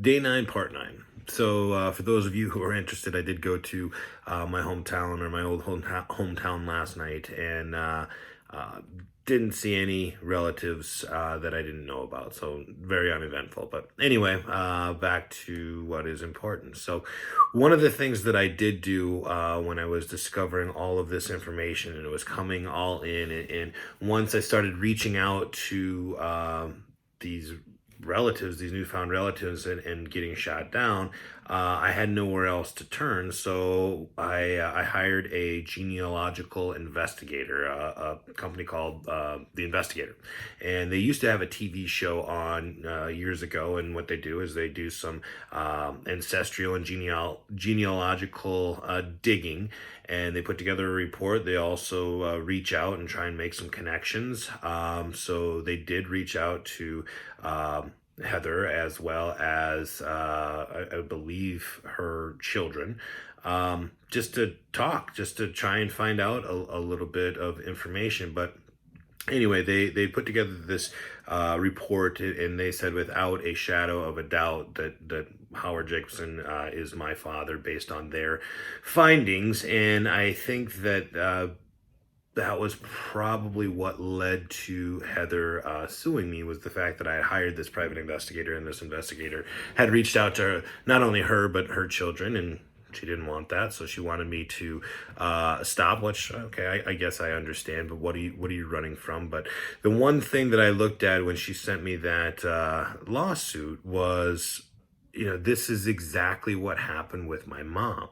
Day 9, part 9. So, for those of you who are interested, I did go to my hometown or my old hometown last night and uh, didn't see any relatives that I didn't know about. So, very uneventful. But anyway, back to what is important. So, one of the things that I did do when I was discovering all of this information and it was coming all in, and once I started reaching out to these relatives, these newfound relatives, and getting shot down, I had nowhere else to turn. So I hired a genealogical investigator, a company called The Investigator. And they used to have a TV show on years ago. And what they do is they do some ancestral and genealogical digging, and they put together a report. They also reach out and try and make some connections. So they did reach out to Heather, as well as I believe her children, just to talk, just to try and find out a little bit of information. But anyway, they put together this report, and they said without a shadow of a doubt that Howard Jacobson is my father based on their findings. And I think that that was probably what led to Heather suing me, was the fact that I had hired this private investigator, and this investigator had reached out to her, not only her but her children, and she didn't want that, so she wanted me to stop. Which, okay, I guess I understand. But what are you running from? But the one thing that I looked at when she sent me that lawsuit was, this is exactly what happened with my mom.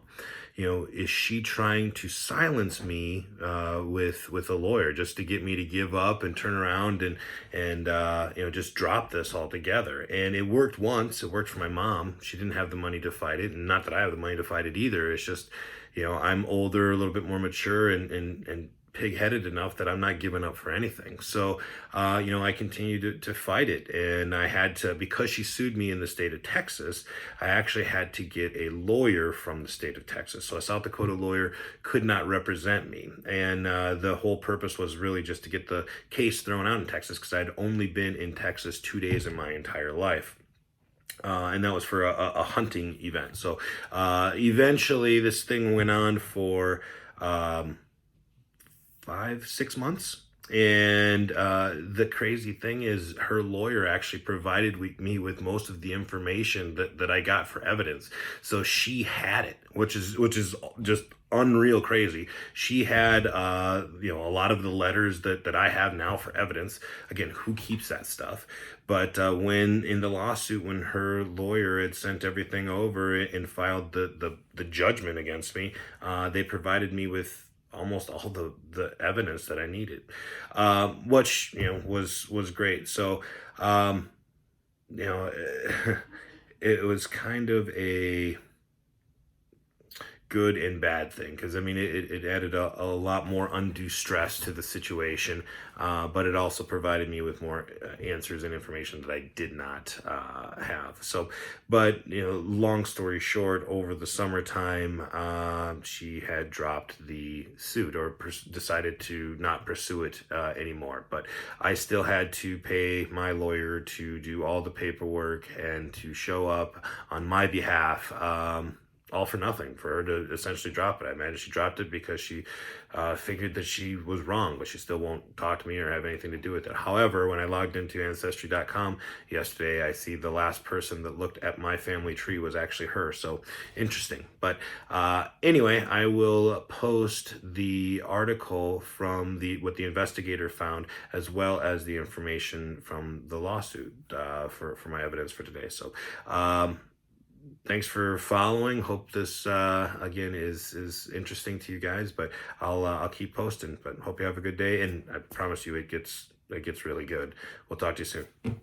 Is she trying to silence me with a lawyer just to get me to give up and turn around and just drop this altogether? And it worked once. It worked for my mom. She didn't have the money to fight it, and not that I have the money to fight it either. It's just, I'm older, a little bit more mature, and pig-headed enough that I'm not giving up for anything. So, I continued to fight it. And I had to, because she sued me in the state of Texas, I actually had to get a lawyer from the state of Texas. So a South Dakota lawyer could not represent me. And the whole purpose was really just to get the case thrown out in Texas, because I'd only been in Texas 2 days in my entire life. And that was for a hunting event. So eventually this thing went on for 5, 6 months. And the crazy thing is, her lawyer actually provided me with most of the information that I got for evidence. So she had it, which is just unreal crazy. She had a lot of the letters that I have now for evidence. Again, who keeps that stuff? But when in the lawsuit, when her lawyer had sent everything over and filed the judgment against me, they provided me with almost all the evidence that I needed, which was great. So you know it was kind of a good and bad thing, because I mean it added a lot more undue stress to the situation, but it also provided me with more answers and information that I did not have. So, but long story short, over the summertime, she had dropped the suit, or decided to not pursue it anymore. But I still had to pay my lawyer to do all the paperwork and to show up on my behalf, all for nothing, for her to essentially drop it. I imagine she dropped it because she figured that she was wrong, but she still won't talk to me or have anything to do with it. However, when I logged into Ancestry.com yesterday, I see the last person that looked at my family tree was actually her. So interesting. But anyway, I will post the article from what the investigator found, as well as the information from the lawsuit for my evidence for today. So thanks for following. Hope this again is interesting to you guys. But I'll keep posting. But hope you have a good day, and I promise you it gets really good. We'll talk to you soon.